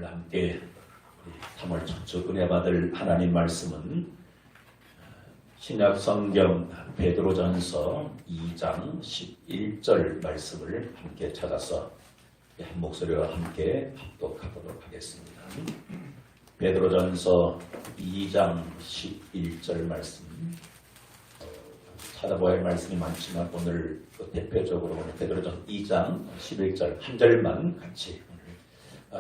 오늘 함께 3월 첫주 은혜 받을 하나님 말씀은 신약성경 베드로전서 2장 11절 말씀을 함께 찾아서 한 목소리와 함께 합독하도록 하겠습니다. 베드로전서 2장 11절 말씀, 찾아봐야 할 말씀이 많지만 오늘 대표적으로 베드로전 2장 11절 한 절만 같이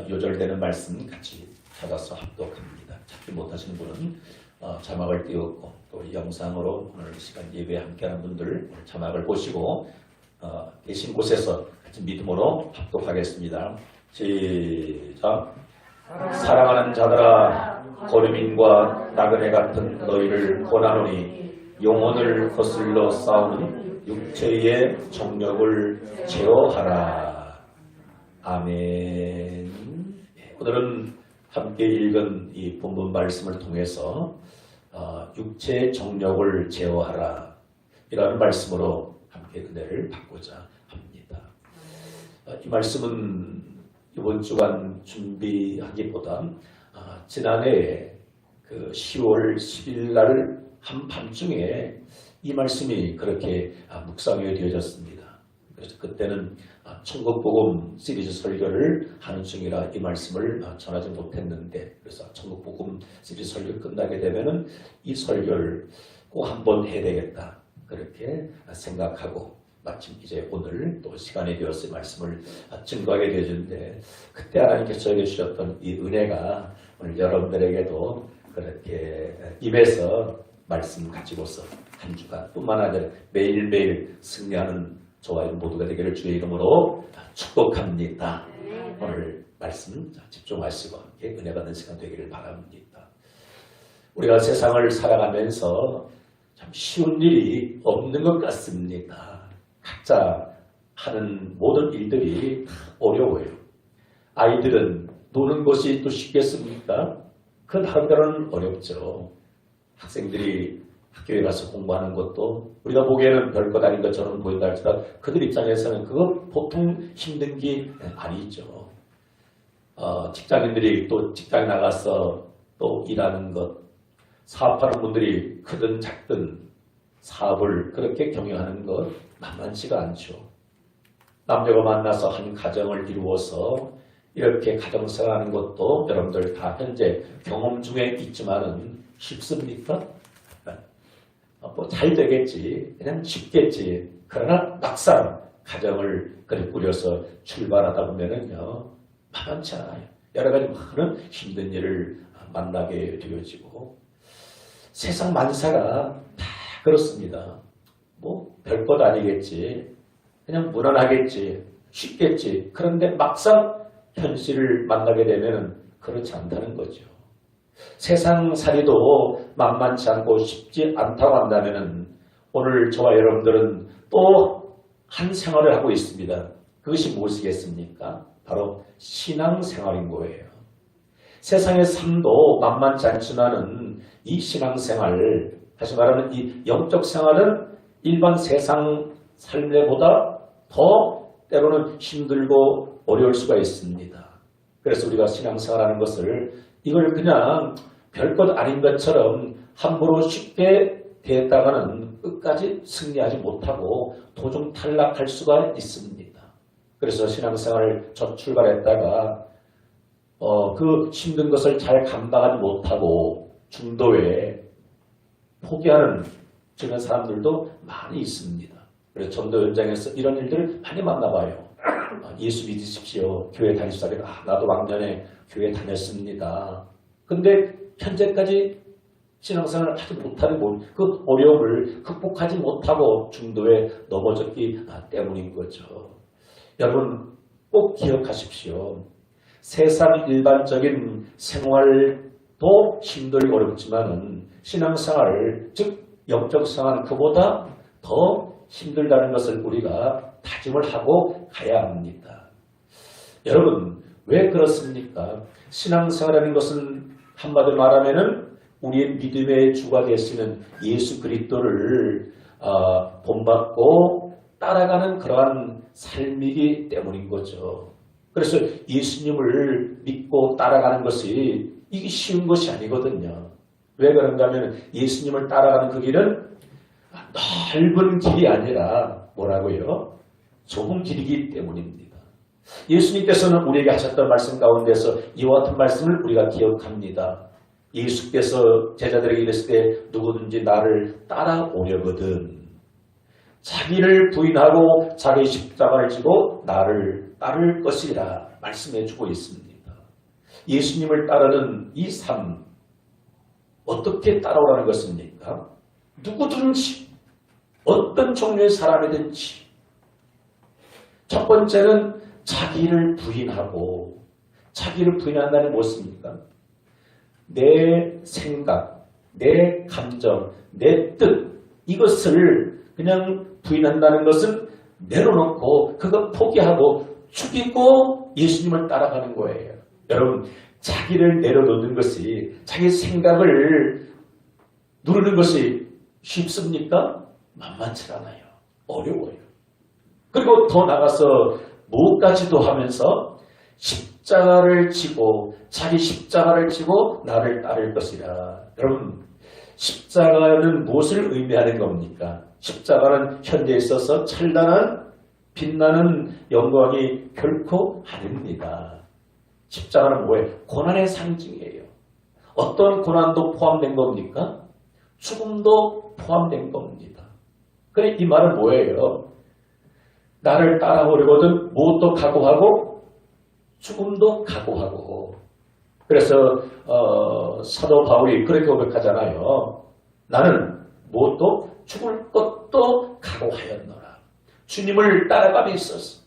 요절되는 말씀 같이 찾아서 합독합니다. 찾지 못하시는 분은 자막을 띄웠고 또 영상으로 오늘 시간 예배에 함께하는 분들 오늘 자막을 보시고 계신 곳에서 같이 믿음으로 합독하겠습니다. 시작. 사랑하는 자들아, 거류민과 나그네 같은 너희를 권하노니 영혼을 거슬러 싸우는 육체의 정욕을 제어하라. 아멘. 오늘은 함께 읽은 이 본문 말씀을 통해서 육체의 정욕을 제어하라 이라는 말씀으로 함께 은혜를 받고자 합니다. 이 말씀은 이번 주간 준비하기보다 지난해 그 10월 10일 날 한밤중에 이 말씀이 그렇게 묵상이 되어졌습니다. 그래서 그때는 천국복음 시리즈 설교를 하는 중이라 이 말씀을 전하지 못했는데, 그래서 천국복음 시리즈 설교 끝나게 되면은 이 설교를 꼭 한번 해야 되겠다 그렇게 생각하고 마침 이제 오늘 또 시간이 되어서 말씀을 증거하게 되었는데, 그때 하나님께서 저에게 주셨던 이 은혜가 오늘 여러분들에게도 그렇게 임해서 말씀 가지고서 한 주간 뿐만 아니라 매일매일 승리하는 저와 모두가 되기를 주의 이름으로 축복합니다. 오늘 말씀 집중하시고 함께 은혜 받는 시간 되기를 바랍니다. 우리가 세상을 살아가면서 참 쉬운 일이 없는 것 같습니다. 각자 하는 모든 일들이 어려워요. 아이들은 노는 것이 또 쉽겠습니까? 그 나름대로는 어렵죠. 학생들이 학교에 가서 공부하는 것도 우리가 보기에는 별것 아닌 것처럼 보인다 할지라도 그들 입장에서는 그거 보통 힘든 게 아니죠. 직장인들이 또 직장에 나가서 또 일하는 것, 사업하는 분들이 크든 작든 사업을 그렇게 경영하는 것 만만치가 않죠. 남녀가 만나서 한 가정을 이루어서 이렇게 가정생활하는 것도 여러분들 다 현재 경험 중에 있지만은 쉽습니까? 뭐 잘 되겠지, 그냥 쉽겠지. 그러나 막상 가정을 그렇게 꾸려서 출발하다 보면은요 만만치 않아요. 여러 가지 많은 힘든 일을 만나게 되어지고, 세상 만사가 다 그렇습니다. 뭐 별것 아니겠지, 그냥 무난하겠지, 쉽겠지. 그런데 막상 현실을 만나게 되면 그렇지 않다는 거죠. 세상살이도 만만치 않고 쉽지 않다고 한다면 오늘 저와 여러분들은 또 한 생활을 하고 있습니다. 그것이 무엇이겠습니까? 바로 신앙생활인 거예요. 세상의 삶도 만만치 않지만은 이 신앙생활, 다시 말하면 이 영적 생활은 일반 세상 삶보다 더 때로는 힘들고 어려울 수가 있습니다. 그래서 우리가 신앙생활하는 것을 이걸 그냥 별것 아닌 것처럼 함부로 쉽게 대했다가는 끝까지 승리하지 못하고 도중 탈락할 수가 있습니다. 그래서 신앙생활을 첫 출발했다가 그 힘든 것을 잘 감당하지 못하고 중도에 포기하는 주변 사람들도 많이 있습니다. 그래서 전도 현장에서 이런 일들을 많이 만나봐요. 예수 믿으십시오. 교회 다니시다가 나도 왕년에 교회 다녔습니다. 근데 현재까지 신앙생활을 하지 못하는 그 어려움을 극복하지 못하고 중도에 넘어졌기 때문인 거죠. 여러분 꼭 기억하십시오. 세상 일반적인 생활도 힘들고 어렵지만 신앙생활, 즉 영적 생활은 그보다 더 힘들다는 것을 우리가 다짐을 하고 가야 합니다. 여러분 왜 그렇습니까? 신앙생활이라는 것은 한마디로 말하면은 우리의 믿음의 주가 되시는 예수 그리스도를 본받고 따라가는 그러한 삶이기 때문인 거죠. 그래서 예수님을 믿고 따라가는 것이 이게 쉬운 것이 아니거든요. 왜 그런가 하면 예수님을 따라가는 그 길은 넓은 길이 아니라 뭐라고요? 좁은 길이기 때문입니다. 예수님께서는 우리에게 하셨던 말씀 가운데서 이와 같은 말씀을 우리가 기억합니다. 예수께서 제자들에게 이랬을 때 누구든지 나를 따라오려거든 자기를 부인하고 자기 십자가를 지고 나를 따를 것이라 말씀해 주고 있습니다. 예수님을 따르는 이 삶 어떻게 따라오라는 것입니까? 누구든지 어떤 종류의 사람이든지 첫 번째는 자기를 부인하고 자기를 부인한다는 무엇입니까? 내 생각, 내 감정, 내 뜻 이것을 그냥 부인한다는 것은 내려놓고 그거 포기하고 죽이고 예수님을 따라가는 거예요. 여러분 자기를 내려놓는 것이 자기 생각을 누르는 것이 쉽습니까? 만만치 않아요. 어려워요. 그리고 더 나가서 무엇까지도 하면서 십자가를 지고 자기 십자가를 지고 나를 따를 것이라. 여러분 십자가는 무엇을 의미하는 겁니까? 십자가는 현재에 있어서 찬란한 빛나는 영광이 결코 아닙니다. 십자가는 뭐예요? 고난의 상징이에요. 어떤 고난도 포함된 겁니까? 죽음도 포함된 겁니다. 그래 이 말은 뭐예요? 나를 따라오려거든 무엇도 각오하고 죽음도 각오하고. 그래서 사도 바울이 그렇게 고백하잖아요. 나는 무엇도 죽을 것도 각오하였노라. 주님을 따라감에 있어서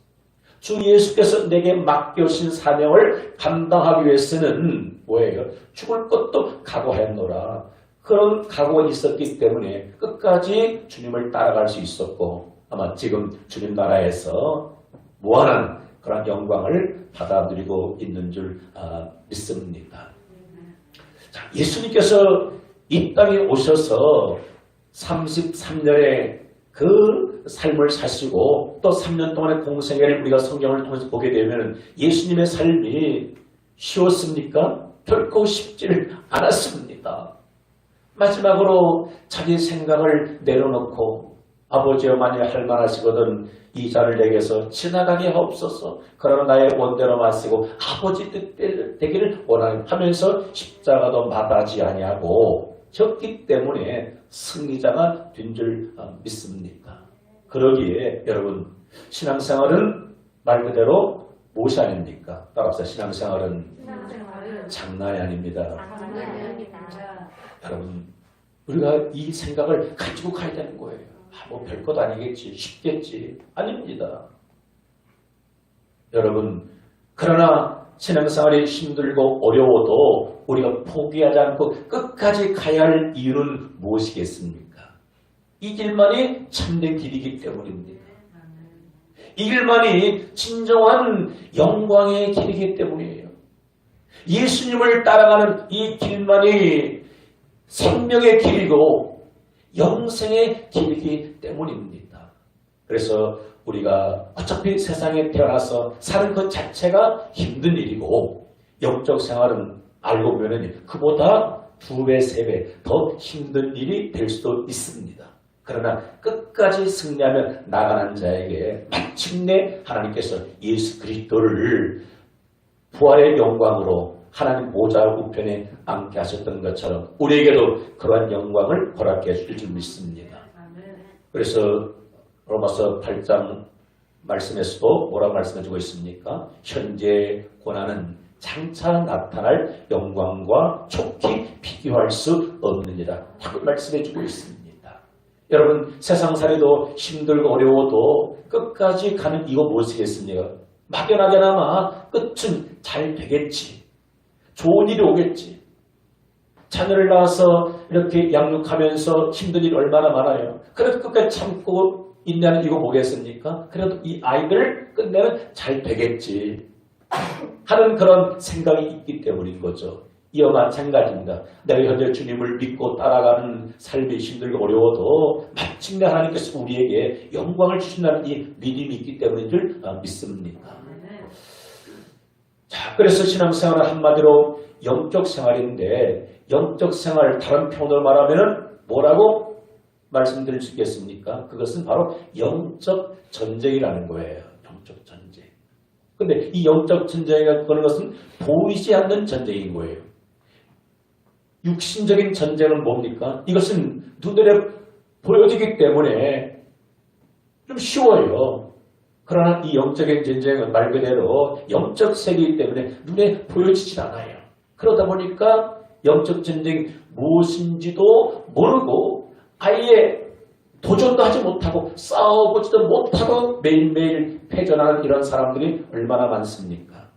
주 예수께서 내게 맡겨신 사명을 감당하기 위해서는 뭐예요? 죽을 것도 각오하였노라. 그런 각오가 있었기 때문에 끝까지 주님을 따라갈 수 있었고 아마 지금 주님 나라에서 무한한 그런 영광을 받아 누리고 있는 줄 믿습니다. 자, 예수님께서 이 땅에 오셔서 33년의 그 삶을 사시고 또 3년 동안의 공생애를 우리가 성경을 통해서 보게 되면 예수님의 삶이 쉬웠습니까? 결코 쉽지를 않았습니다. 마지막으로 자기 생각을 내려놓고 아버지여 만일 할만하시거든 이 잔을 내게서 지나가게 하옵소서. 그러나 나의 원대로 마시고 아버지 뜻대로 되기를 원하는 하면서 십자가도 마다하지 아니하고 졌기 때문에 승리자가 된 줄 믿습니다. 그러기에 여러분 신앙생활은 말 그대로 무엇이 아닙니까? 따라서 신앙생활은 장난이 아닙니다. 여러분 우리가 이 생각을 가지고 가야 되는 거예요. 뭐 별것 아니겠지, 쉽겠지. 아닙니다. 여러분 그러나 신앙생활이 힘들고 어려워도 우리가 포기하지 않고 끝까지 가야 할 이유는 무엇이겠습니까? 이 길만이 참된 길이기 때문입니다. 이 길만이 진정한 영광의 길이기 때문이에요. 예수님을 따라가는 이 길만이 생명의 길이고 영생의 길이기 때문입니다. 그래서 우리가 어차피 세상에 태어나서 사는 것 자체가 힘든 일이고 영적 생활은 알고 보면 그보다 2배, 3배 더 힘든 일이 될 수도 있습니다. 그러나 끝까지 승리하며 나가는 자에게 마침내 하나님께서 예수 그리스도를 부활의 영광으로 하나님 보좌 우편에 앉게 하셨던 것처럼 우리에게도 그러한 영광을 허락해 주실 줄 믿습니다. 그래서 로마서 8장 말씀에서도 뭐라고 말씀해주고 있습니까? 현재 고난은 장차 나타날 영광과 좋게 비교할 수 없느니라 라고 말씀해주고 있습니다. 여러분 세상살이도 힘들고 어려워도 끝까지 가는 이거 무엇이겠습니까? 막연하게나마 끝은 잘 되겠지. 좋은 일이 오겠지. 자녀를 낳아서 이렇게 양육하면서 힘든 일이 얼마나 많아요. 그래도 끝까지 참고 있냐는 이거 뭐겠습니까? 그래도 이 아이들 끝내면 잘 되겠지 하는 그런 생각이 있기 때문인 거죠. 이와 마찬가지입니다. 내가 현재 주님을 믿고 따라가는 삶이 힘들고 어려워도 마침내 하나님께서 우리에게 영광을 주신다는 이 믿음이 있기 때문인 줄 믿습니다. 그래서 신앙생활은 한마디로 영적 생활인데 영적 생활 다른 표현으로 말하면 뭐라고 말씀드릴 수 있겠습니까? 그것은 바로 영적 전쟁이라는 거예요. 영적 전쟁. 근데 이 영적 전쟁이라는 것은 보이지 않는 전쟁인 거예요. 육신적인 전쟁은 뭡니까? 이것은 눈에 보여지기 때문에 좀 쉬워요. 그러나 이 영적인 전쟁은 말 그대로 영적 세계이기 때문에 눈에 보여지질 않아요. 그러다 보니까 영적 전쟁이 무엇인지도 모르고 아예 도전도 하지 못하고 싸워보지도 못하고 매일매일 패전하는 이런 사람들이 얼마나 많습니까?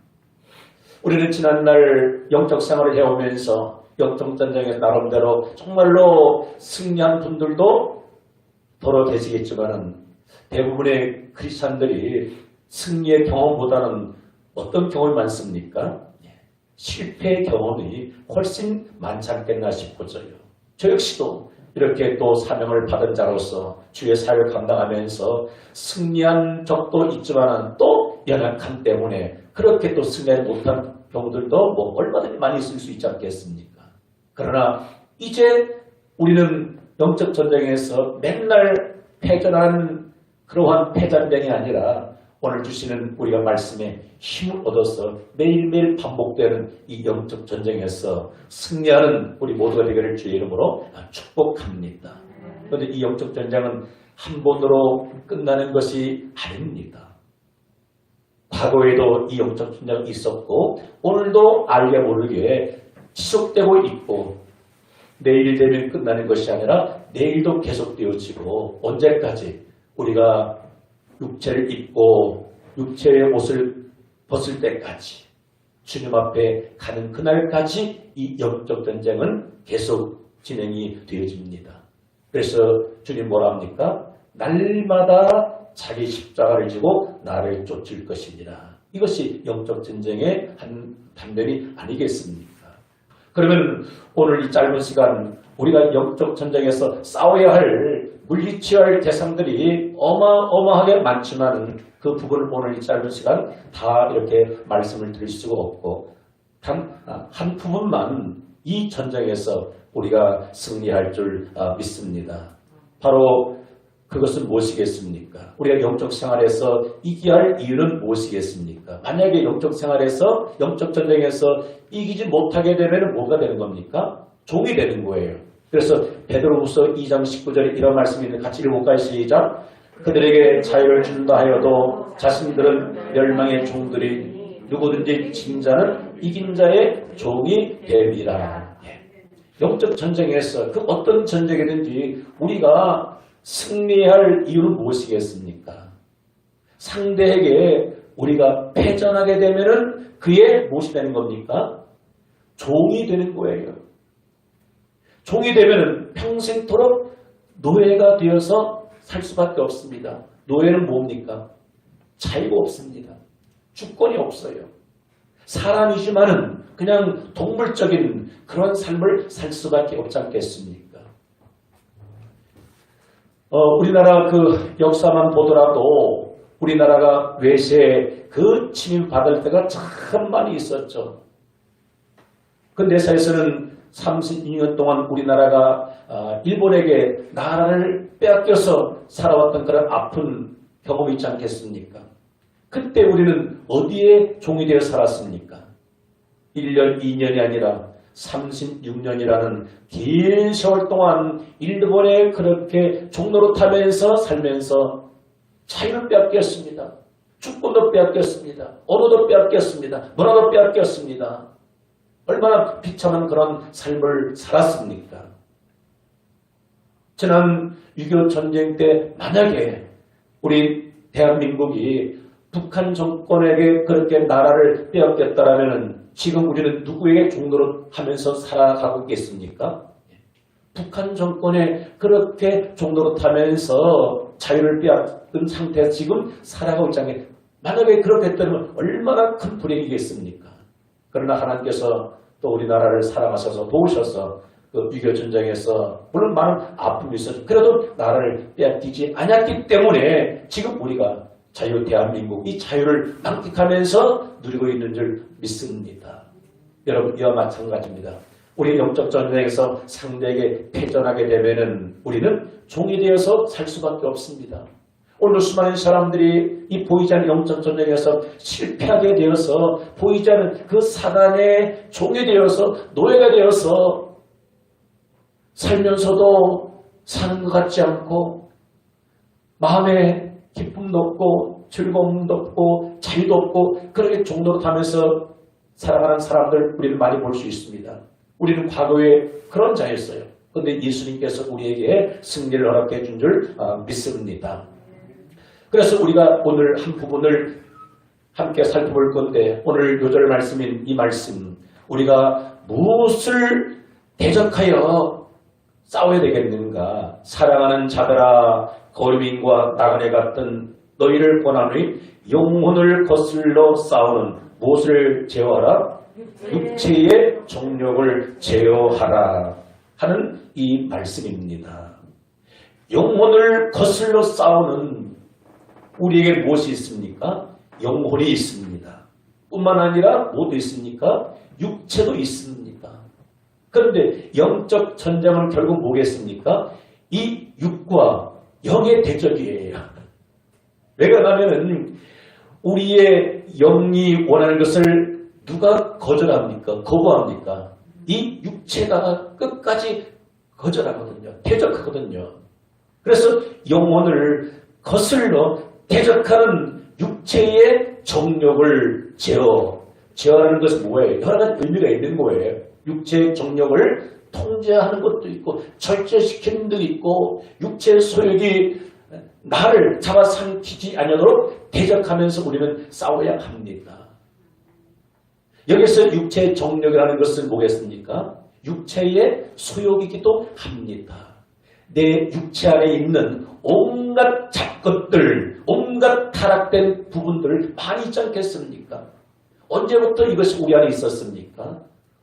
우리는 지난날 영적 생활을 해오면서 영적 전쟁에서 나름대로 정말로 승리한 분들도 더러 계시겠지만은 대부분의 크리스찬들이 승리의 경험보다는 어떤 경험이 많습니까? 실패의 경험이 훨씬 많지 않겠나 싶어져요. 저 역시도 이렇게 또 사명을 받은 자로서 주의 사역을 감당하면서 승리한 적도 있지만 또 연약함 때문에 그렇게 또 승리하지 못한 경우들도 뭐 얼마든지 많이 있을 수 있지 않겠습니까? 그러나 이제 우리는 영적 전쟁에서 맨날 패전하는 그러한 패전쟁이 아니라 오늘 주시는 우리가 말씀에 힘을 얻어서 매일매일 반복되는 이 영적 전쟁에서 승리하는 우리 모두가 되기를 주의 이름으로 축복합니다. 그런데 이 영적 전쟁은 한 번으로 끝나는 것이 아닙니다. 과거에도 이 영적 전쟁이 있었고 오늘도 알게 모르게 지속되고 있고 내일 되면 끝나는 것이 아니라 내일도 계속되어지고 언제까지 우리가 육체를 입고 육체의 옷을 벗을 때까지 주님 앞에 가는 그날까지 이 영적 전쟁은 계속 진행이 되어집니다. 그래서 주님 뭐라 합니까? 날마다 자기 십자가를 지고 나를 쫓을 것이니라. 이것이 영적 전쟁의 한 단면이 아니겠습니까? 그러면 오늘 이 짧은 시간 우리가 영적 전쟁에서 싸워야 할 물리쳐야 할 대상들이 어마어마하게 많지만 그 부분을 오늘 이 짧은 시간 다 이렇게 말씀을 드릴 수가 없고 단 한 부분만 이 전쟁에서 우리가 승리할 줄 믿습니다. 바로 그것은 무엇이겠습니까? 우리가 영적 생활에서 이겨야 할 이유는 무엇이겠습니까? 만약에 영적 생활에서 영적 전쟁에서 이기지 못하게 되면 뭐가 되는 겁니까? 종이 되는 거예요. 그래서 베드로후서 2장 19절에 이런 말씀이 있는데 같이 읽어볼까요? 시작. 그들에게 자유를 준다 하여도 자신들은 멸망의 종들이 누구든지 진 자는 이긴 자의 종이 됨이라. 영적 전쟁에서 그 어떤 전쟁이든지 우리가 승리할 이유는 무엇이겠습니까? 상대에게 우리가 패전하게 되면은 그의 무엇이 되는 겁니까? 종이 되는 거예요. 종이 되면은 평생토록 노예가 되어서 살 수밖에 없습니다. 노예는 뭡니까? 자유가 없습니다. 주권이 없어요. 사람이지만은 그냥 동물적인 그런 삶을 살 수밖에 없지 않겠습니까? 우리나라 그 역사만 보더라도 우리나라가 외세에 그 침입받을 때가 참 많이 있었죠. 그 내사에서는 32년 동안 우리나라가 일본에게 나라를 빼앗겨서 살아왔던 그런 아픈 경험이 있지 않겠습니까? 그때 우리는 어디에 종이 되어 살았습니까? 1년, 2년이 아니라 36년이라는 긴 세월 동안 일본에 그렇게 종노릇하면서 살면서 자유를 빼앗겼습니다. 주권도 빼앗겼습니다. 언어도 빼앗겼습니다. 문화도 빼앗겼습니다. 얼마나 비참한 그런 삶을 살았습니까? 지난 6.25 전쟁 때 만약에 우리 대한민국이 북한 정권에게 그렇게 나라를 빼앗겼다라면 지금 우리는 누구에게 종노릇하면서 살아가고 있겠습니까? 북한 정권에 그렇게 종노릇하면서 자유를 빼앗은 상태에서 지금 살아가고 있지 않겠 만약에 그렇게 됐다면 얼마나 큰 불행이겠습니까? 그러나 하나님께서 또 우리나라를 사랑하셔서 도우셔서 그 6.25 전쟁에서 물론 많은 아픔이 있었죠. 그래도 나라를 빼앗기지 않았기 때문에 지금 우리가 자유 대한민국 이 자유를 만끽하면서 누리고 있는 줄 믿습니다. 여러분 이와 마찬가지입니다. 우리 영적 전쟁에서 상대에게 패전하게 되면은 우리는 종이 되어서 살 수밖에 없습니다. 오늘 수많은 사람들이 이 보이지 않는 영적 전쟁에서 실패하게 되어서 보이지 않는 그 사단의 종이 되어서 노예가 되어서 살면서도 사는 것 같지 않고 마음에 기쁨도 없고 즐거움도 없고 자유도 없고 그렇게 종노릇하면서 살아가는 사람들 우리는 많이 볼 수 있습니다. 우리는 과거에 그런 자였어요. 그런데 예수님께서 우리에게 승리를 허락해 준 줄 믿습니다. 그래서 우리가 오늘 한 부분을 함께 살펴볼 건데 오늘 요절 말씀인 이 말씀 우리가 무엇을 대적하여 싸워야 되겠는가. 사랑하는 자들아 거류민과 나그네 같은 너희를 권하노니 영혼을 거슬러 싸우는 무엇을 제어하라? 육체의 정욕을 제어하라 하는 이 말씀입니다. 영혼을 거슬러 싸우는 우리에게 무엇이 있습니까? 영혼이 있습니다. 뿐만 아니라 뭐도 있습니까? 육체도 있습니다. 그런데 영적 전쟁은 결국 뭐겠습니까? 이 육과 영의 대적이에요. 왜 그러냐면은 우리의 영이 원하는 것을 누가 거절합니까? 거부합니까? 이 육체가 끝까지 거절하거든요. 대적하거든요. 그래서 영혼을 거슬러 대적하는 육체의 정욕을 제어하는 것은 뭐예요? 여러 가지 의미가 있는 거예요. 육체의 정욕을 통제하는 것도 있고 절제시키는 것도 있고 육체의 소욕이 나를 잡아삼키지 않도록 대적하면서 우리는 싸워야 합니다. 여기서 육체의 정욕이라는 것은 뭐겠습니까? 육체의 소욕이기도 합니다. 내 육체 안에 있는 온갖 잡것들, 온갖 타락된 부분들을 많이 있지 않겠습니까? 언제부터 이것이 우리 안에 있었습니까?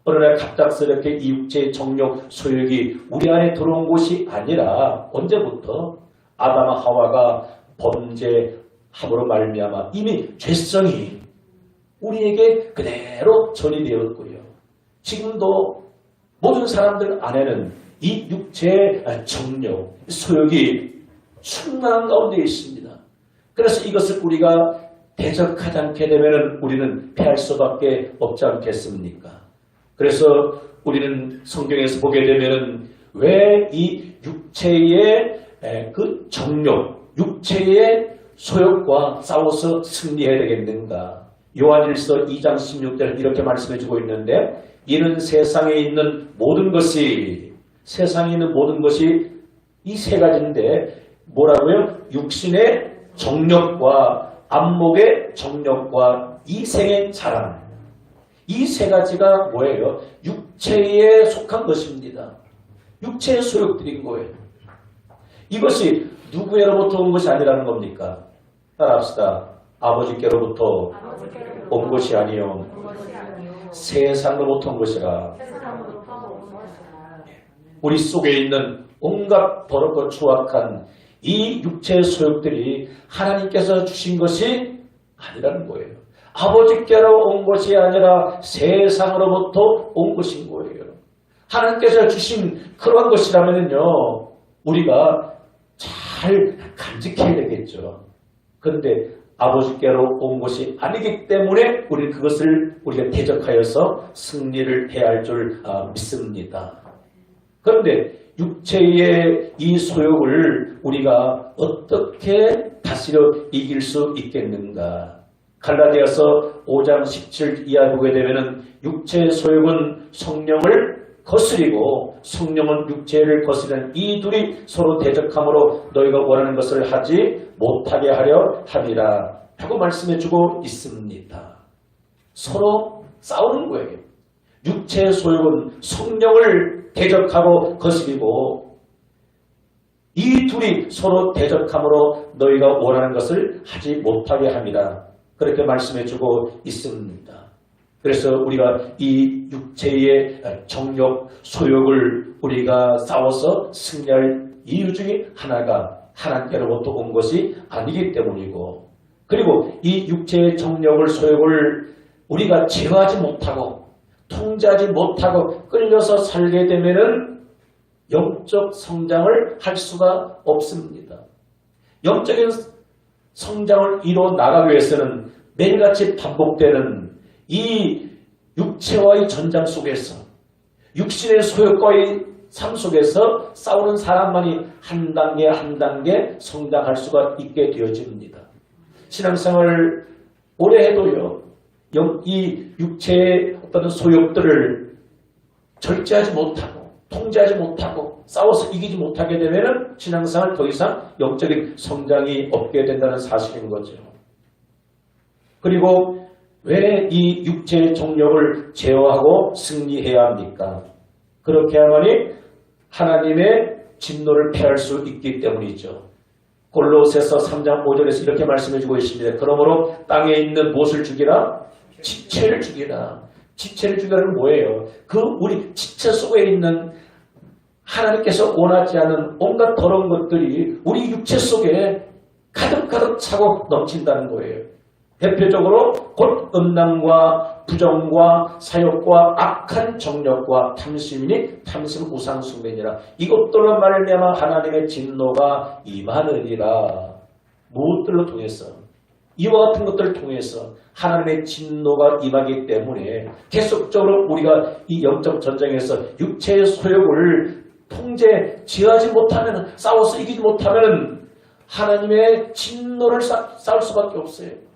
어느 날 갑작스럽게 이 육체의 정욕, 소욕이 우리 안에 들어온 것이 아니라 언제부터? 아담과 하와가 범죄함으로 말미암아 이미 죄성이 우리에게 그대로 전이되었고요. 지금도 모든 사람들 안에는 이 육체의 정욕, 소욕이 충만한 가운데 있습니다. 그래서 이것을 우리가 대적하지 않게 되면 우리는 패할 수밖에 없지 않겠습니까? 그래서 우리는 성경에서 보게 되면 왜 이 육체의 그 정욕, 육체의 소욕과 싸워서 승리해야 되겠는가? 요한일서 2장 16절 이렇게 말씀해주고 있는데 이는 세상에 있는 모든 것이 이 세 가지인데 뭐라고요? 육신의 정욕과 안목의 정욕과 이생의 자랑. 이 세 가지가 뭐예요? 육체에 속한 것입니다. 육체의 소욕들인 거예요. 이것이 누구로부터 온 것이 아니라는 겁니까? 따라합시다. 아버지께로부터 온 것이 아니요 세상으로부터 온 것이라. 우리 속에 있는 온갖 더럽고 추악한 이 육체의 소욕들이 하나님께서 주신 것이 아니라는 거예요. 아버지께로 온 것이 아니라 세상으로부터 온 것인 거예요. 하나님께서 주신 그런 것이라면요 우리가 잘 간직해야 되겠죠. 그런데 아버지께로 온 것이 아니기 때문에 우리는 그것을 우리가 대적하여서 승리를 해야 할 줄 믿습니다. 그런데 육체의 이 소욕을 우리가 어떻게 다스려 이길 수 있겠는가? 갈라디아서 5장 17 이하 보게 되면 육체의 소욕은 성령을 거스리고 성령은 육체를 거스리는 이 둘이 서로 대적함으로 너희가 원하는 것을 하지 못하게 하려 함이라 하고 말씀해주고 있습니다. 서로 싸우는 거예요. 육체의 소욕은 성령을 대적하고 거스리고 이 둘이 서로 대적함으로 너희가 원하는 것을 하지 못하게 함이라 그렇게 말씀해주고 있습니다. 그래서 우리가 이 육체의 정욕, 소욕을 우리가 싸워서 승리할 이유 중에 하나가 하나님께로부터 온 것이 아니기 때문이고 그리고 이 육체의 정력을 소욕을 우리가 제어하지 못하고 통제하지 못하고 끌려서 살게 되면은 영적 성장을 할 수가 없습니다. 영적인 성장을 이뤄 나가기 위해서는 매일같이 반복되는 이 육체와의 전장 속에서 육신의 소욕과의 삶 속에서 싸우는 사람만이 한 단계 한 단계 성장할 수가 있게 되어집니다. 신앙생활을 오래 해도요, 이 육체의 어떤 소욕들을 절제하지 못하고 통제하지 못하고 싸워서 이기지 못하게 되면 신앙생활 더 이상 영적인 성장이 없게 된다는 사실인 거죠. 그리고 왜 이 육체의 정력을 제어하고 승리해야 합니까? 그렇게 해야만이 하나님의 진노를 피할 수 있기 때문이죠. 골로새서 3장 5절에서 이렇게 말씀해주고 있습니다. 그러므로 땅에 있는 무엇을 죽이라? 지체를 죽이라. 지체를 죽이라는 뭐예요? 그 우리 지체 속에 있는 하나님께서 원하지 않은 온갖 더러운 것들이 우리 육체 속에 가득가득 차고 넘친다는 거예요. 대표적으로 곧 음란과 부정과 사욕과 악한 정력과 탐심이니 탐심 우상숭배니라. 이것들로 말미암아 하나님의 진노가 임하느니라. 무엇들로 통해서? 이와 같은 것들을 통해서 하나님의 진노가 임하기 때문에 계속적으로 우리가 이 영적 전쟁에서 육체의 소욕을 통제, 지어하지 못하면, 싸워서 이기지 못하면 하나님의 진노를 쌓을 수밖에 없어요.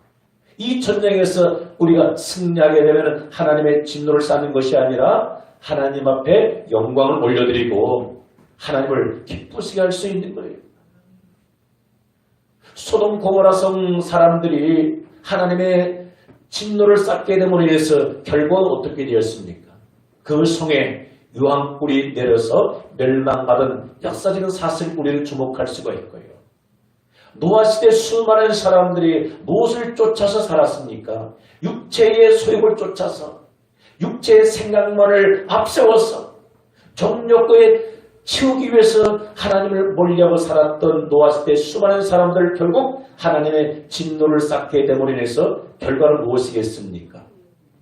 이 전쟁에서 우리가 승리하게 되면 하나님의 진노를 쌓는 것이 아니라 하나님 앞에 영광을 올려드리고 하나님을 기쁘시게 할 수 있는 거예요. 소돔 고모라 성 사람들이 하나님의 진노를 쌓게 됨으로 인해서 결과는 어떻게 되었습니까? 그 성에 유황불이 내려서 멸망받은 역사적인 사실을 우리는 주목할 수가 있고요. 노아 시대 수많은 사람들이 무엇을 쫓아서 살았습니까? 육체의 소욕을 쫓아서 육체의 생각만을 앞세워서 정욕에 치우기 위해서 하나님을 멀리하고 살았던 노아 시대 수많은 사람들 결국 하나님의 진노를 쌓게 됨으로 인해서 결과는 무엇이겠습니까?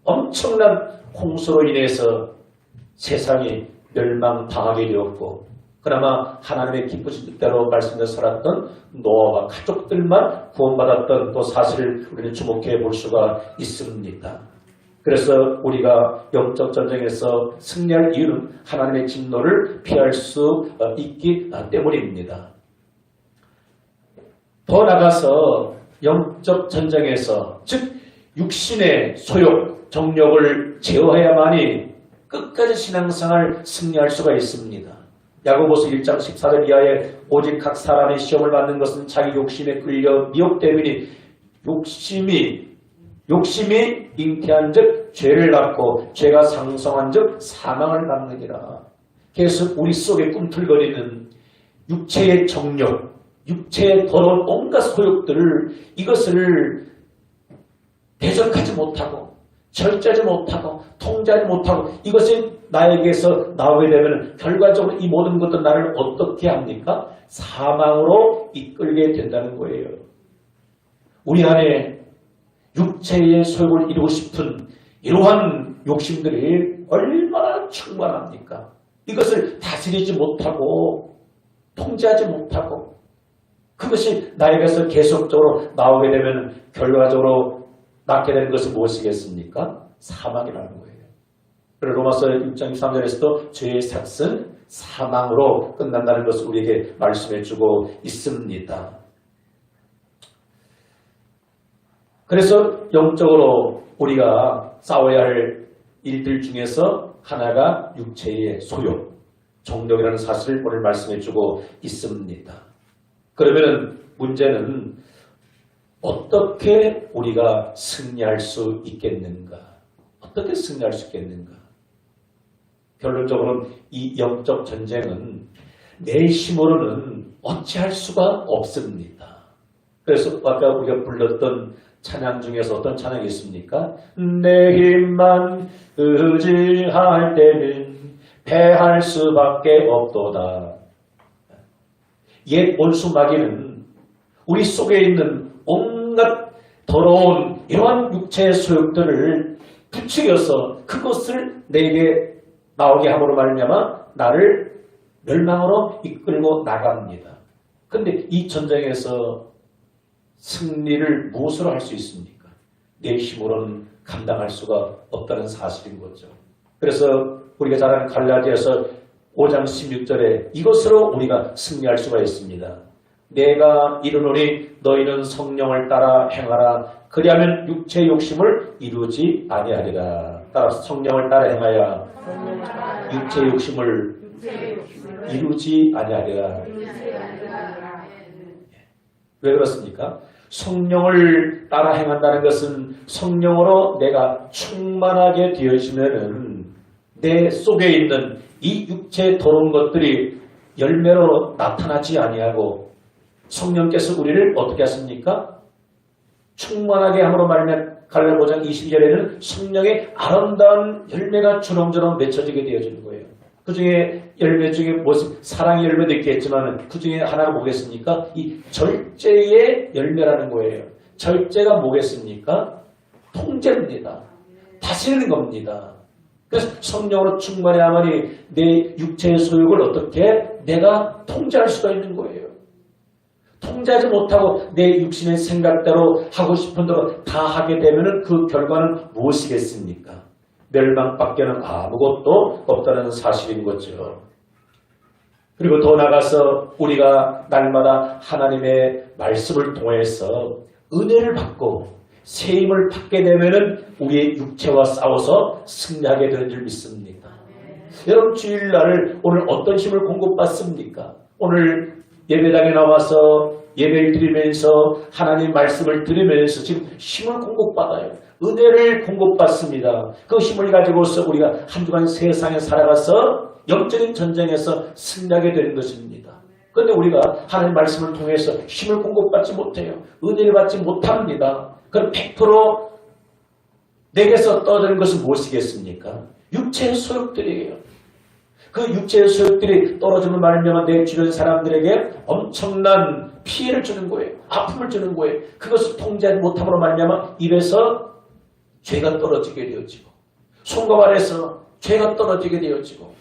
엄청난 홍수로 인해서 세상이 멸망당하게 되었고 그나마 하나님의 기쁘신 뜻대로 말씀대로 살았던 노아와 가족들만 구원받았던 또 사실을 우리는 주목해 볼 수가 있습니다. 그래서 우리가 영적 전쟁에서 승리할 이유는 하나님의 진노를 피할 수 있기 때문입니다. 더 나아가서 영적 전쟁에서 즉 육신의 소욕, 정욕을 제어해야만이 끝까지 신앙생활 승리할 수가 있습니다. 야고보서 1장 14절 이하에 오직 각 사람의 시험을 받는 것은 자기 욕심에 끌려 미혹됨이니 욕심이 잉태한 즉 죄를 낳고 죄가 상성한 즉 사망을 낳느니라. 계속 우리 속에 꿈틀거리는 육체의 정욕, 육체의 더러운 온갖 소욕들을 이것을 대적하지 못하고 절제하지 못하고 통제하지 못하고 이것이 나에게서 나오게 되면 결과적으로 이 모든 것도 나를 어떻게 합니까? 사망으로 이끌게 된다는 거예요. 우리 안에 육체의 소욕을 이루고 싶은 이러한 욕심들이 얼마나 충만합니까? 이것을 다스리지 못하고 통제하지 못하고 그것이 나에게서 계속적으로 나오게 되면 결과적으로 낳게 되는 것은 무엇이겠습니까? 사망이라는 거예요. 그리고 로마서 6장 23절에서도 죄의 삭은 사망으로 끝난다는 것을 우리에게 말씀해 주고 있습니다. 그래서 영적으로 우리가 싸워야 할 일들 중에서 하나가 육체의 소욕, 정욕이라는 사실을 오늘 말씀해 주고 있습니다. 그러면 문제는 어떻게 우리가 승리할 수 있겠는가? 어떻게 승리할 수 있겠는가? 결론적으로는 이 영적 전쟁은 내 힘으로는 어찌할 수가 없습니다. 그래서 아까 우리가 불렀던 찬양 중에서 어떤 찬양이 있습니까? 내 힘만 의지할 때는 패할 수밖에 없도다. 옛 원수 마귀는 우리 속에 있는 온갖 더러운 이러한 육체의 소욕들을 부추겨서 그것을 내게 나오게 함으로 말미암아 나를 멸망으로 이끌고 나갑니다. 그런데 이 전쟁에서 승리를 무엇으로 할 수 있습니까? 내 힘으로는 감당할 수가 없다는 사실인 거죠. 그래서 우리가 잘 아는 갈라디아서 5장 16절에 이것으로 우리가 승리할 수가 있습니다. 내가 이르노니 너희는 성령을 따라 행하라. 그리하면 육체의 욕심을 이루지 아니하리라. 따라서 성령을 따라 행하여 육체의 욕심을 이루지 아니하리라. 왜 그렇습니까? 성령을 따라 행한다는 것은 성령으로 내가 충만하게 되어지면은 내 속에 있는 이 육체의 더러운 것들이 열매로 나타나지 아니하고 성령께서 우리를 어떻게 하십니까? 충만하게 함으로 말하면 갈라디아 5장 20절에는 성령의 아름다운 열매가 주렁주렁 맺혀지게 되어지는 거예요. 그 중에 열매 중에 무슨 사랑의 열매도 있겠지만 그 중에 하나가 뭐겠습니까? 이 절제의 열매라는 거예요. 절제가 뭐겠습니까? 통제입니다. 다스리는 겁니다. 그래서 성령으로 충만해야만이 내 육체의 소욕을 어떻게 내가 통제할 수가 있는 거예요. 통제하지 못하고 내 육신의 생각대로 하고 싶은 대로 다 하게 되면 그 결과는 무엇이겠습니까? 멸망밖에는 아무것도 없다는 사실인 거죠. 그리고 더 나아가서 우리가 날마다 하나님의 말씀을 통해서 은혜를 받고 세임을 받게 되면 우리의 육체와 싸워서 승리하게 되는 줄 믿습니다. 여러분 주일날 오늘 어떤 힘을 공급받습니까? 오늘 예배당에 나와서 예배를 드리면서 하나님 말씀을 들으면서 지금 힘을 공급받아요. 은혜를 공급받습니다. 그 힘을 가지고서 우리가 한 주간 세상에 살아가서 영적인 전쟁에서 승리하게 되는 것입니다. 그런데 우리가 하나님 말씀을 통해서 힘을 공급받지 못해요. 은혜를 받지 못합니다. 그럼 100% 내게서 떠드는 것은 무엇이겠습니까? 육체의 소욕들이에요. 그 육체의 소욕들이 떨어지는 말미암아 내 주변 사람들에게 엄청난 피해를 주는 거예요. 아픔을 주는 거예요. 그것을 통제하지 못함으로 말미암아 입에서 죄가 떨어지게 되어지고 손과 발에서 죄가 떨어지게 되어지고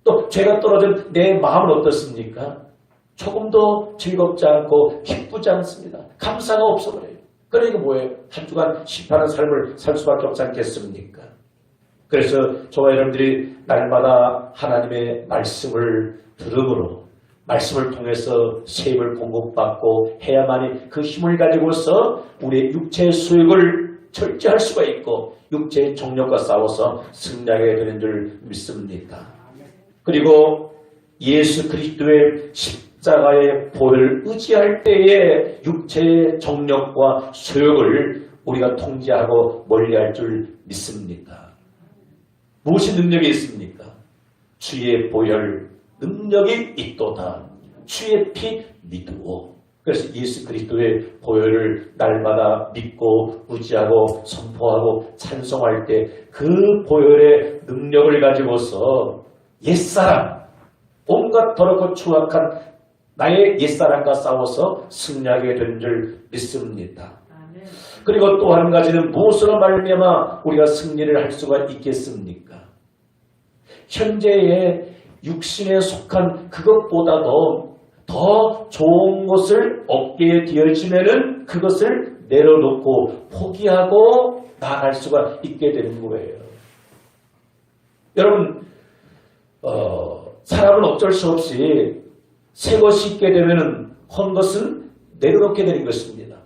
또 죄가 떨어진 내 마음은 어떻습니까? 조금도 즐겁지 않고 기쁘지 않습니다. 감사가 없어버려요. 그러니까 뭐예요? 한 주간 실패하는 삶을 살 수밖에 없지 않겠습니까? 그래서 저와 여러분들이 날마다 하나님의 말씀을 들음으로 말씀을 통해서 세임을 공급받고 해야만이 그 힘을 가지고서 우리의 육체의 수욕을 절제할 수가 있고 육체의 정욕과 싸워서 승리하게 되는 줄 믿습니다. 그리고 예수 그리스도의 십자가의 보혈을 의지할 때에 육체의 정욕과 소욕을 우리가 통제하고 멀리할 줄 믿습니다. 무엇이 능력이 있습니까? 주의 보혈 능력이 있도다. 주의 피 믿으오. 그래서 예수 그리스도의 보혈을 날마다 믿고 의지하고 선포하고 찬송할 때 그 보혈의 능력을 가지고서 옛사람, 온갖 더럽고 추악한 나의 옛사람과 싸워서 승리하게 된 줄 믿습니다. 그리고 또 한 가지는 무엇으로 말미암아 우리가 승리를 할 수가 있겠습니까? 현재의 육신에 속한 그것보다도 더 좋은 것을 얻게 되어지면은 그것을 내려놓고 포기하고 나아갈 수가 있게 되는 거예요. 여러분, 사람은 어쩔 수 없이 새 것이 있게 되면은 헌 것은 내려놓게 되는 것입니다.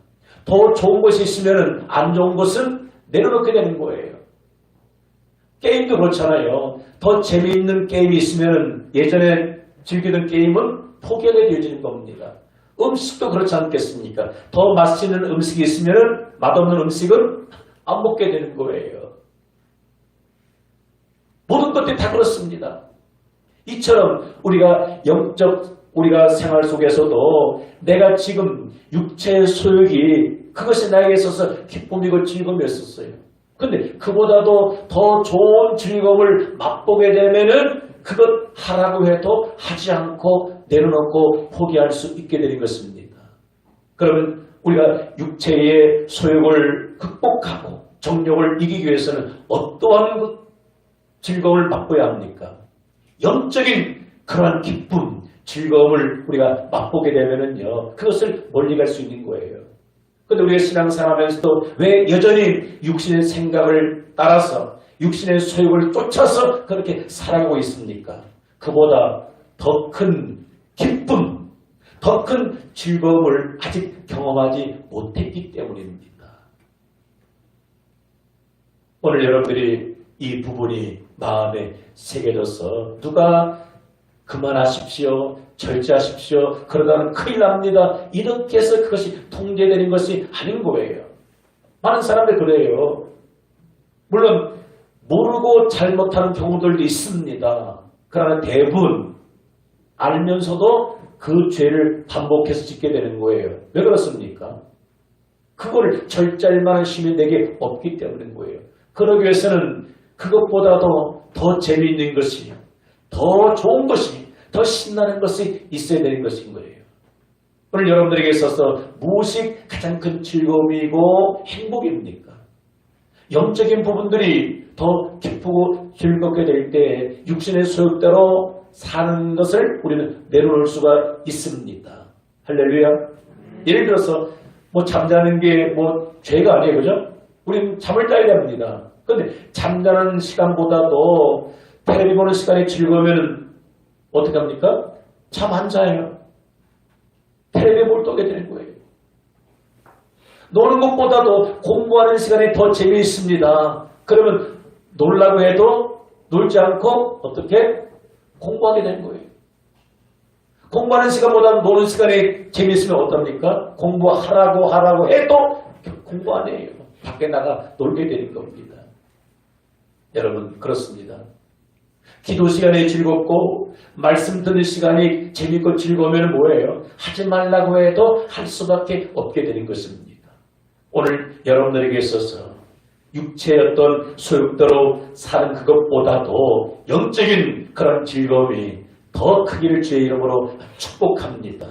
더 좋은 것이 있으면은 안 좋은 것은 내려놓게 되는 거예요. 게임도 그렇잖아요. 더 재미있는 게임이 있으면은 예전에 즐기던 게임은 포기하게 되어지는 겁니다. 음식도 그렇지 않겠습니까? 더 맛있는 음식이 있으면 맛없는 음식은 안 먹게 되는 거예요. 모든 것들이 다 그렇습니다. 이처럼 우리가 생활 속에서도 내가 지금 육체의 소욕이 그것이 나에게 있어서 기쁨이고 즐거움이었었어요. 근데 그보다도 더 좋은 즐거움을 맛보게 되면은 그것 하라고 해도 하지 않고 내려놓고 포기할 수 있게 되는 것입니다. 그러면 우리가 육체의 소욕을 극복하고 정욕을 이기기 위해서는 어떠한 즐거움을 맛보아야 합니까? 영적인 그러한 기쁨, 즐거움을 우리가 맛보게 되면은요, 그것을 멀리 갈 수 있는 거예요. 그런데 우리가 신앙생활하면서도 왜 여전히 육신의 생각을 따라서 육신의 소욕을 쫓아서 그렇게 살아가고 있습니까? 그보다 더 큰 기쁨, 더 큰 즐거움을 아직 경험하지 못했기 때문입니다. 오늘 여러분들이 이 부분이 마음에 새겨져서 누가 그만하십시오, 절제하십시오, 그러다는 큰일 납니다, 이렇게 해서 그것이 통제되는 것이 아닌 거예요. 많은 사람들이 그래요. 물론 모르고 잘못하는 경우들도 있습니다. 그러나 대부분 알면서도 그 죄를 반복해서 짓게 되는 거예요. 왜 그렇습니까? 그거를 절제할 만한 힘이 내게 없기 때문인 거예요. 그러기 위해서는 그것보다도 더 재미있는 것이, 더 좋은 것이, 더 신나는 것이 있어야 되는 것인 거예요. 오늘 여러분들에게 있어서 무엇이 가장 큰 즐거움이고 행복입니까? 영적인 부분들이 더 기쁘고 즐겁게 될 때 육신의 소욕대로 사는 것을 우리는 내려놓을 수가 있습니다. 할렐루야. 예를 들어서 잠자는 게 죄가 아니에요. 그죠? 우리는 잠을 자야 됩니다. 그런데 잠자는 시간보다도 텔레비 보는 시간이 즐거우면 어떻게 합니까? 잠 안 자요. 텔레비에 몰두하게 되는 거예요. 노는 것보다도 공부하는 시간이 더 재미있습니다. 그러면 놀라고 해도 놀지 않고 어떻게? 공부하게 되는 거예요. 공부하는 시간보다 노는 시간이 재미있으면 어떻습니까? 공부하라고 해도 공부 안 해요. 밖에 나가 놀게 되는 겁니다. 여러분 그렇습니다. 기도 시간이 즐겁고 말씀 듣는 시간이 재밌고 즐거우면 뭐예요? 하지 말라고 해도 할 수밖에 없게 되는 것입니다. 오늘 여러분들에게 있어서 육체의 어떤 소욕대로 사는 그것보다도 영적인 그런 즐거움이 더 크기를 주의 이름으로 축복합니다.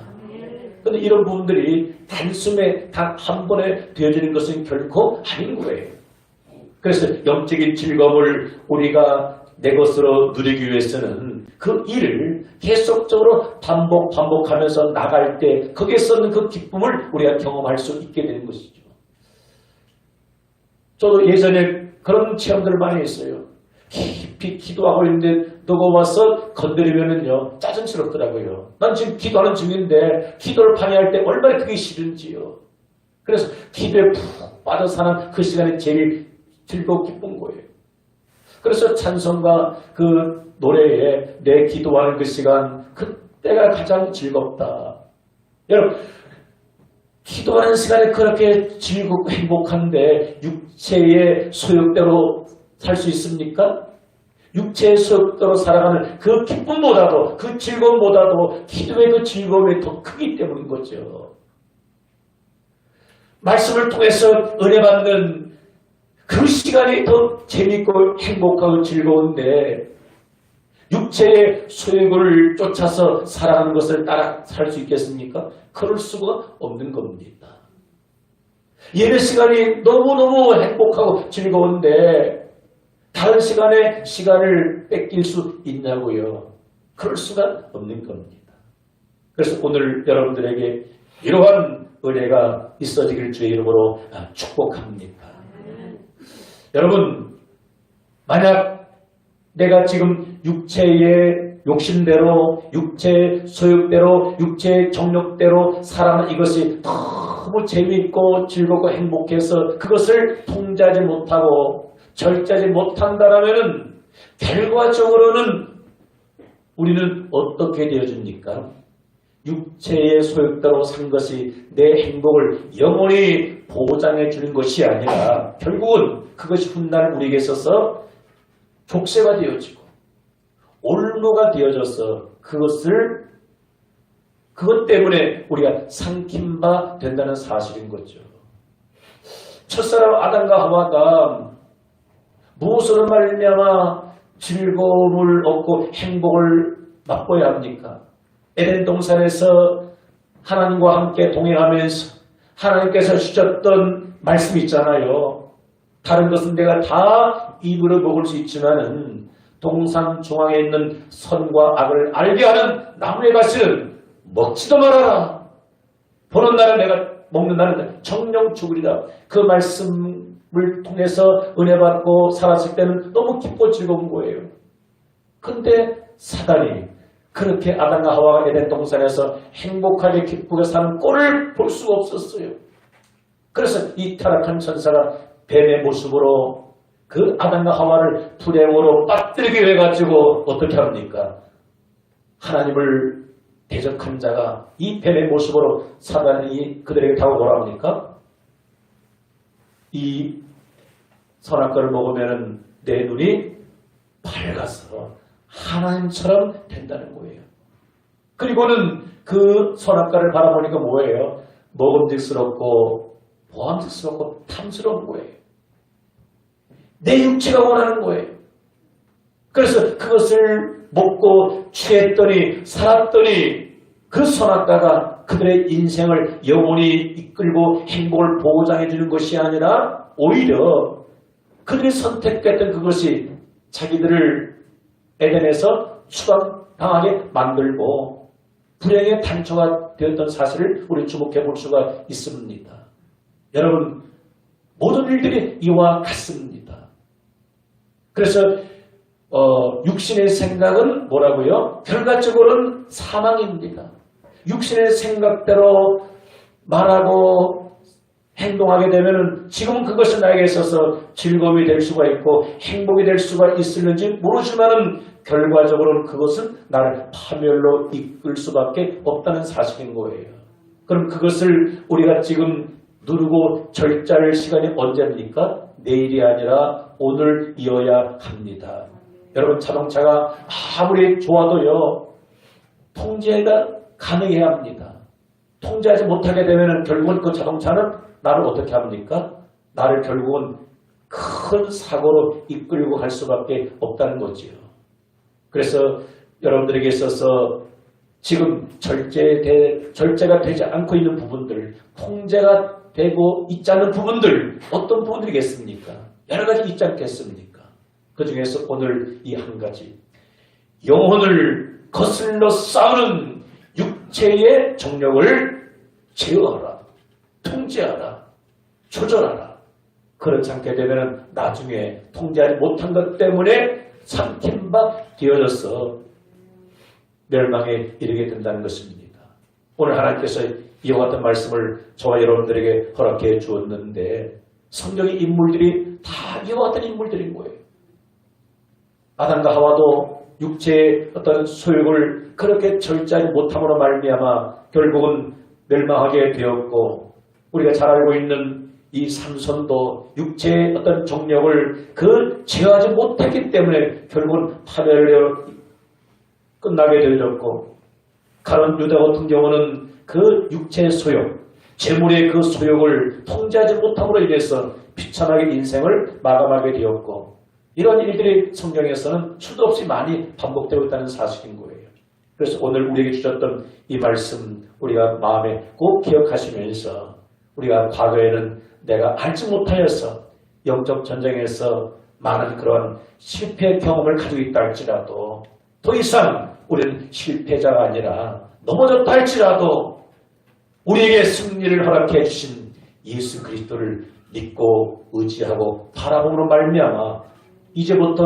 그런데 이런 부분들이 단숨에 단 한 번에 되어지는 것은 결코 아닌 거예요. 그래서 영적인 즐거움을 우리가 내 것으로 누리기 위해서는 그 일을 계속적으로 반복하면서 나갈 때 거기에서 있는 그 기쁨을 우리가 경험할 수 있게 되는 것이죠. 저도 예전에 그런 체험들을 많이 했어요. 깊이 기도하고 있는데 누가 와서 건드리면은요 짜증스럽더라고요. 난 지금 기도하는 중인데 기도를 방해할 때 얼마나 그게 싫은지요. 그래서 기도에 푹 빠져 사는 그 시간이 제일 즐겁고 기쁜 거예요. 그래서 찬송과 그 노래에 내 기도하는 그 시간, 그때가 가장 즐겁다. 여러분 기도하는 시간에 그렇게 즐겁고 행복한데 육체의 소욕대로 살 수 있습니까? 육체의 소욕대로 살아가는 그 기쁨보다도 그 즐거움보다도 기도의 그 즐거움이 더 크기 때문인 거죠. 말씀을 통해서 은혜 받는 그 시간이 더 재밌고 행복하고 즐거운데 육체의 소욕을 쫓아서 살아가는 것을 따라 살 수 있겠습니까? 그럴 수가 없는 겁니다. 예배 시간이 너무너무 행복하고 즐거운데 다른 시간에 시간을 뺏길 수 있냐고요. 그럴 수가 없는 겁니다. 그래서 오늘 여러분들에게 이러한 은혜가 있어지길 주의 이름으로 축복합니다. 여러분 만약 내가 지금 육체의 욕심대로 육체의 소욕대로 육체의 정욕대로 살아가는 이것이 너무 재미있고 즐겁고 행복해서 그것을 통제하지 못하고 절제하지 못한다라면 결과적으로는 우리는 어떻게 되어집니까? 육체의 소욕대로 산 것이 내 행복을 영원히 보장해 주는 것이 아니라 결국은 그것이 훗날 우리에게 있어서 족쇄가 되어지고 올무가 되어져서 그것 때문에 우리가 삼킨 바 된다는 사실인 거죠. 첫사람 아담과 하와가 무엇으로 말미암아 즐거움을 얻고 행복을 맛보아야 합니까? 에덴 동산에서 하나님과 함께 동행하면서 하나님께서 주셨던 말씀 있잖아요. 다른 것은 내가 다 입으로 먹을 수 있지만은 동산 중앙에 있는 선과 악을 알게 하는 나무의 가시는 먹지도 말아라. 보는 날은 내가 먹는 날은 정령 죽으리라. 그 말씀을 통해서 은혜 받고 살았을 때는 너무 기뻐 즐거운 거예요. 근데 사단이 그렇게 아담과 하와가 에덴 동산에서 행복하게 기쁘게 사는 꼴을 볼 수가 없었어요. 그래서 이 타락한 천사가 뱀의 모습으로 그 아담과 하와를 불의 오로 빠뜨리게 해가지고 어떻게 합니까? 하나님을 대적한 자가 이 뱀의 모습으로 사단이 그들에게 다가오라 합니까? 이 선악과를 먹으면 내 눈이 밝아서 하나님처럼 된다는 거예요. 그리고는 그 선악과를 바라보니까 뭐예요? 먹음직스럽고 보암직스럽고 탐스러운 거예요. 내 육체가 원하는 거예요. 그래서 그것을 먹고 취했더니 살았더니 그 선악과가 그들의 인생을 영원히 이끌고 행복을 보장해 주는 것이 아니라 오히려 그들이 선택했던 그것이 자기들을 에덴에서 추방당하게 만들고 불행의 단초가 되었던 사실을 우리 주목해 볼 수가 있습니다. 여러분, 모든 일들이 이와 같습니다. 그래서 육신의 생각은 뭐라고요? 결과적으로는 사망입니다. 육신의 생각대로 말하고 행동하게 되면 지금은 그것이 나에게 있어서 즐거움이 될 수가 있고 행복이 될 수가 있을는지 모르지만은 결과적으로는 그것은 나를 파멸로 이끌 수밖에 없다는 사실인 거예요. 그럼 그것을 우리가 지금 누르고 절제할 시간이 언제입니까? 내일이 아니라 오늘이어야 합니다. 여러분, 자동차가 아무리 좋아도요, 통제가 가능해야 합니다. 통제하지 못하게 되면 결국은 그 자동차는 나를 어떻게 합니까? 나를 결국은 큰 사고로 이끌고 갈 수밖에 없다는 거지요. 그래서 여러분들에게 있어서 지금 절제가 되지 않고 있는 부분들, 통제가 되고 있지 않는 부분들, 어떤 부분들이겠습니까? 여러 가지 있지 않겠습니까? 그 중에서 오늘 이 한 가지, 영혼을 거슬러 싸우는 육체의 정력을 제어하라, 통제하라, 조절하라. 그렇지 않게 되면 나중에 통제하지 못한 것 때문에 삼킨 바 되어져서 멸망에 이르게 된다는 것입니다. 오늘 하나님께서 이와 같은 말씀을 저와 여러분들에게 허락해 주었는데 성경의 인물들이 다 이와 같은 인물들인 거예요. 아담과 하와도 육체의 어떤 소욕을 그렇게 절제하지 못함으로 말미암아 결국은 멸망하게 되었고, 우리가 잘 알고 있는 이 삼손도 육체의 어떤 정력을 제어하지 못했기 때문에 결국은 파멸로 끝나게 되었고, 가론 유다 같은 경우는 그 육체의 소욕, 재물의 그 소욕을 통제하지 못함으로 인해서 비참하게 인생을 마감하게 되었고, 이런 일들이 성경에서는 수도 없이 많이 반복되고 있다는 사실인 거예요. 그래서 오늘 우리에게 주셨던 이 말씀 우리가 마음에 꼭 기억하시면서, 우리가 과거에는 내가 알지 못하여서 영적 전쟁에서 많은 그런 실패 경험을 가지고 있다 할지라도 더 이상 우리는 실패자가 아니라 넘어졌다 할지라도 우리에게 승리를 허락해 주신 예수 그리스도를 믿고 의지하고 바라봄으로 말미암아 이제부터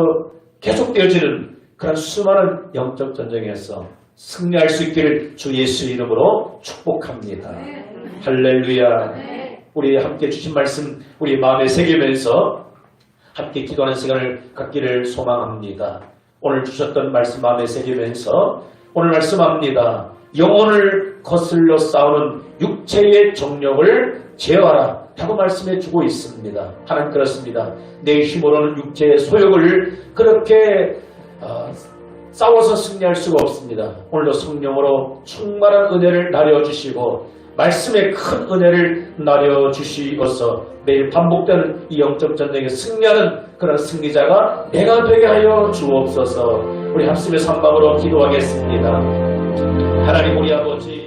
계속되어지는 그런 수많은 영적 전쟁에서 승리할 수 있기를 주 예수의 이름으로 축복합니다. 할렐루야. 우리 함께 주신 말씀 우리 마음에 새기면서 함께 기도하는 시간을 갖기를 소망합니다. 오늘 주셨던 말씀 마음에 새기면서 오늘 말씀합니다. 영혼을 거슬러 싸우는 육체의 정력을 제어하라 라고 말씀해 주고 있습니다. 하나님 그렇습니다. 내 힘으로는 육체의 소욕을 그렇게 싸워서 승리할 수가 없습니다. 오늘도 성령으로 충만한 은혜를 나려주시고 말씀의 큰 은혜를 나려주시어서 매일 반복되는 이 영적 전쟁에 승리하는 그런 승리자가 내가 되게 하여 주옵소서. 우리 합심의 삼방으로 기도하겠습니다. 하나님 우리 아버지,